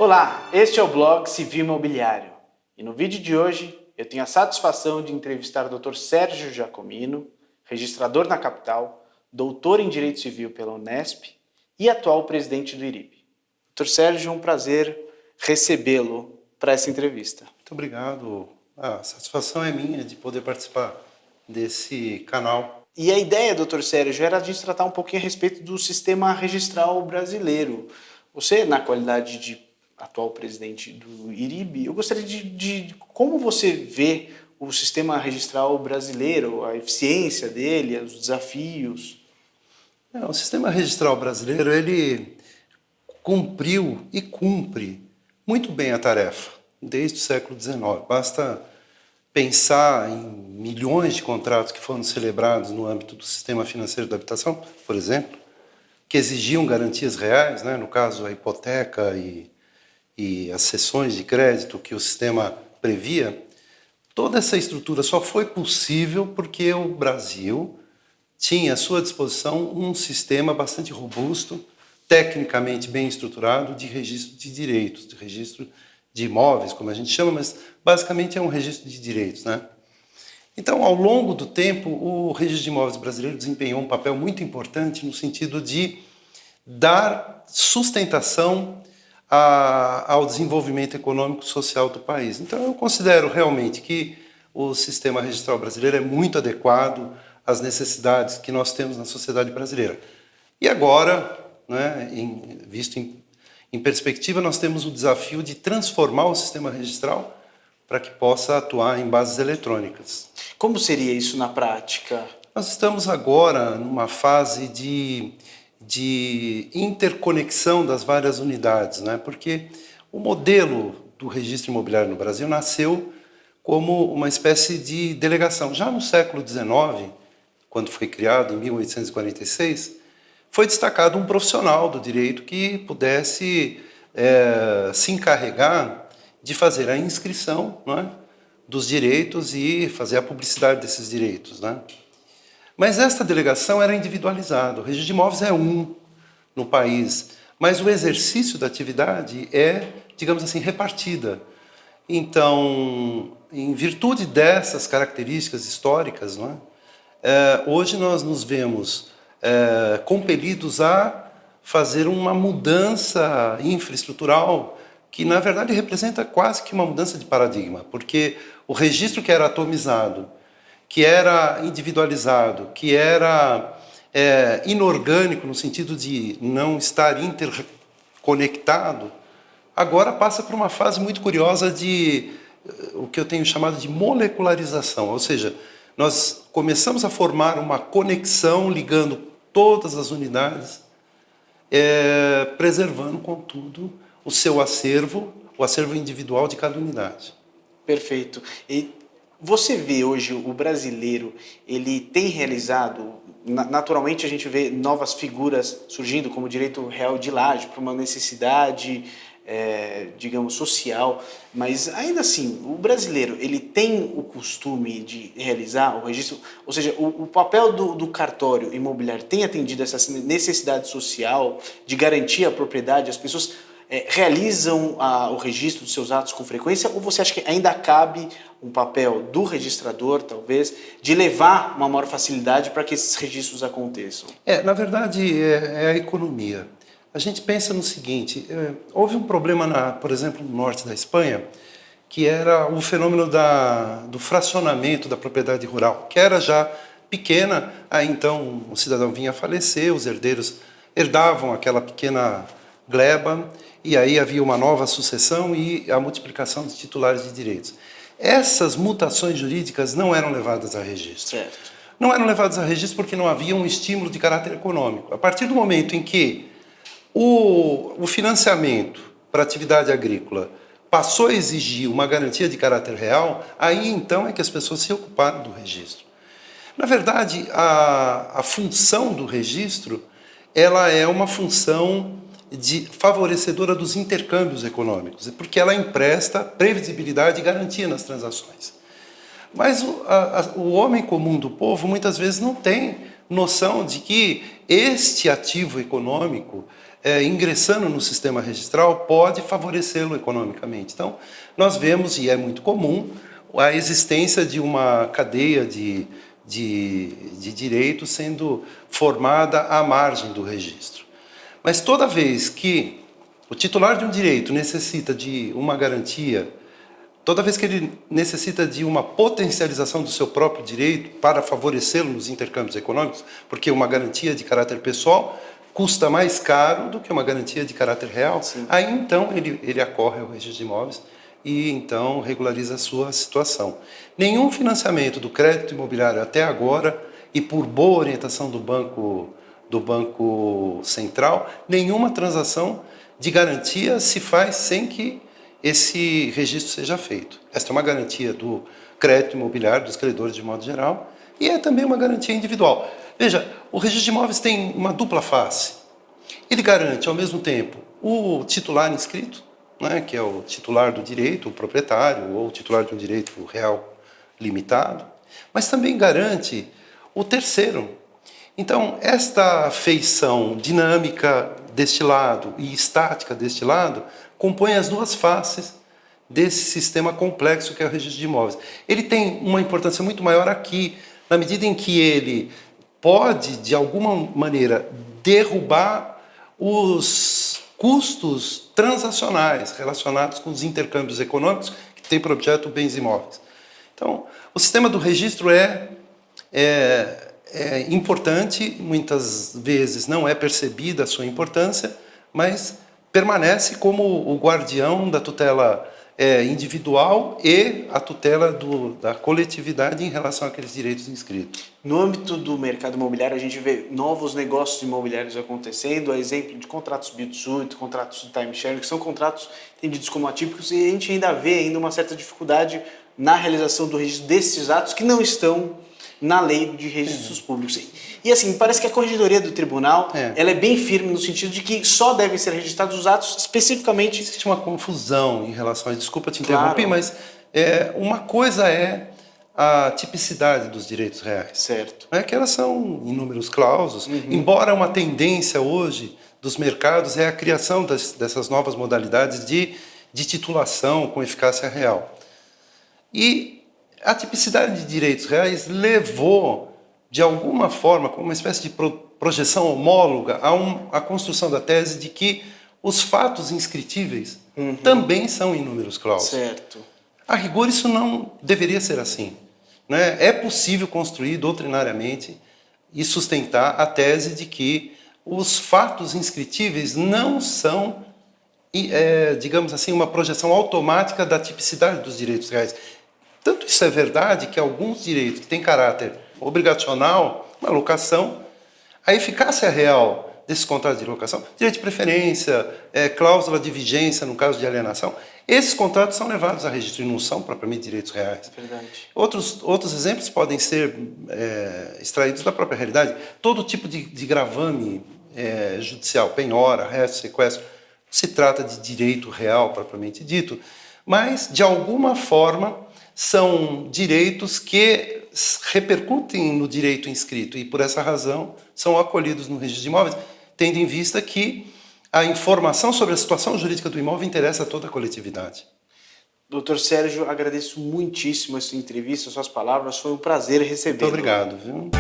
Olá, este é o blog Civil Imobiliário e no vídeo de hoje eu tenho a satisfação de entrevistar o Dr. Sérgio Giacomino, registrador na capital, doutor em Direito Civil pela Unesp e atual presidente do IRIB. Dr. Sérgio, é um prazer recebê-lo para essa entrevista. Muito obrigado. A satisfação é minha de poder participar desse canal. E a ideia, Dr. Sérgio, era a gente tratar um pouquinho a respeito do sistema registral brasileiro. Você, na qualidade de atual presidente do IRIB, eu gostaria de como você vê o sistema registral brasileiro, a eficiência dele, os desafios. O sistema registral brasileiro, ele cumpriu e cumpre muito bem a tarefa desde o século XIX. Basta pensar em milhões de contratos que foram celebrados no âmbito do sistema financeiro da habitação, por exemplo, que exigiam garantias reais, né? No caso, a hipoteca e as cessões de crédito que o sistema previa. Toda essa estrutura só foi possível porque o Brasil tinha à sua disposição um sistema bastante robusto, tecnicamente bem estruturado, de registro de direitos, de registro de imóveis, como a gente chama, mas basicamente é um registro de direitos, né? Então, ao longo do tempo, o registro de imóveis brasileiro desempenhou um papel muito importante no sentido de dar sustentação ao desenvolvimento econômico e social do país. Então, eu considero realmente que o sistema registral brasileiro é muito adequado às necessidades que nós temos na sociedade brasileira. E agora, né, visto em perspectiva, nós temos o desafio de transformar o sistema registral para que possa atuar em bases eletrônicas. Como seria isso na prática? Nós estamos agora numa fase de interconexão das várias unidades, né? Porque o modelo do registro imobiliário no Brasil nasceu como uma espécie de delegação. Já no século XIX, quando foi criado, em 1846, foi destacado um profissional do direito que pudesse se encarregar de fazer a inscrição, não é, dos direitos e fazer a publicidade desses direitos, né? Mas esta delegação era individualizada. O registro de imóveis é no país, mas o exercício da atividade é, digamos assim, repartida. Então, em virtude dessas características históricas, não é, hoje nós nos vemos compelidos a fazer uma mudança infraestrutural que, na verdade, representa quase que uma mudança de paradigma, porque o registro que era atomizado, que era individualizado, que era inorgânico no sentido de não estar interconectado, agora passa por uma fase muito curiosa de o que eu tenho chamado de molecularização, ou seja, nós começamos a formar uma conexão ligando todas as unidades, preservando, contudo, o seu acervo, o acervo individual de cada unidade. Perfeito. E você vê hoje o brasileiro, ele tem realizado, naturalmente a gente vê novas figuras surgindo, como o direito real de laje, para uma necessidade, digamos, social, mas ainda assim, o brasileiro, ele tem o costume de realizar o registro, ou seja, o papel do cartório imobiliário tem atendido essa necessidade social de garantir a propriedade, as pessoas realizam o registro dos seus atos com frequência, ou você acha que ainda cabe um papel do registrador, talvez, de levar uma maior facilidade para que esses registros aconteçam? Na verdade, é a economia. A gente pensa no seguinte, houve um problema, por exemplo, no norte da Espanha, que era o fenômeno do fracionamento da propriedade rural, que era já pequena, aí então o cidadão vinha a falecer, os herdeiros herdavam aquela pequena gleba, e aí havia uma nova sucessão e a multiplicação de titulares de direitos. Essas mutações jurídicas não eram levadas a registro. Certo. Não eram levadas a registro porque não havia um estímulo de caráter econômico. A partir do momento em que o financiamento para a atividade agrícola passou a exigir uma garantia de caráter real, aí então é que as pessoas se ocuparam do registro. Na verdade, a função do registro, ela é uma função favorecedora dos intercâmbios econômicos, porque ela empresta previsibilidade e garantia nas transações. Mas o homem comum do povo muitas vezes não tem noção de que este ativo econômico ingressando no sistema registral pode favorecê-lo economicamente. Então, nós vemos, e é muito comum, a existência de uma cadeia de direitos sendo formada à margem do registro. Mas toda vez que o titular de um direito necessita de uma garantia, toda vez que ele necessita de uma potencialização do seu próprio direito para favorecê-lo nos intercâmbios econômicos, porque uma garantia de caráter pessoal custa mais caro do que uma garantia de caráter real, sim, aí então ele acorre ao registro de imóveis e então regulariza a sua situação. Nenhum financiamento do crédito imobiliário até agora, e por boa orientação do Banco Central, nenhuma transação de garantia se faz sem que esse registro seja feito. Esta é uma garantia do crédito imobiliário, dos credores de modo geral, e é também uma garantia individual. Veja, o registro de imóveis tem uma dupla face. Ele garante, ao mesmo tempo, o titular inscrito, né, que é o titular do direito, o proprietário, ou o titular de um direito real limitado, mas também garante o terceiro. Então, esta feição dinâmica deste lado e estática deste lado compõe as duas faces desse sistema complexo que é o registro de imóveis. Ele tem uma importância muito maior aqui, na medida em que ele pode, de alguma maneira, derrubar os custos transacionais relacionados com os intercâmbios econômicos que têm por objeto bens imóveis. Então, o sistema do registro é importante, muitas vezes não é percebida a sua importância, mas permanece como o guardião da tutela individual e a tutela da coletividade em relação àqueles direitos inscritos. No âmbito do mercado imobiliário, a gente vê novos negócios imobiliários acontecendo, a exemplo de contratos build-to-suit, contratos de time-sharing, que são contratos entendidos como atípicos, e a gente ainda vê uma certa dificuldade na realização do registro desses atos que não estão na lei de registros públicos. E assim, parece que a corregedoria do tribunal ela é bem firme no sentido de que só devem ser registrados os atos especificamente... Existe uma confusão em relação a... Desculpa te interromper, mas uma coisa é a tipicidade dos direitos reais. Certo. É que elas são inúmeros clausos, embora uma tendência hoje dos mercados é a criação dessas novas modalidades de titulação com eficácia real. E a tipicidade de direitos reais levou, de alguma forma, como uma espécie de projeção homóloga, à construção da tese de que os fatos inscritíveis também são inúmeros clausos. Certo. A rigor, isso não deveria ser assim, né? É possível construir doutrinariamente e sustentar a tese de que os fatos inscritíveis não são, digamos assim, uma projeção automática da tipicidade dos direitos reais. Tanto isso é verdade que alguns direitos que têm caráter obrigacional, uma locação, a eficácia real desses contratos de locação, direito de preferência, cláusula de vigência no caso de alienação, esses contratos são levados a registro e não são propriamente direitos reais. Verdade. Outros exemplos podem ser extraídos da própria realidade. Todo tipo de gravame judicial, penhora, resto, sequestro, se trata de direito real propriamente dito, mas de alguma forma são direitos que repercutem no direito inscrito e, por essa razão, são acolhidos no registro de imóveis, tendo em vista que a informação sobre a situação jurídica do imóvel interessa a toda a coletividade. Doutor Sérgio, agradeço muitíssimo a sua entrevista, as suas palavras, foi um prazer recebê-lo. Muito obrigado. Viu?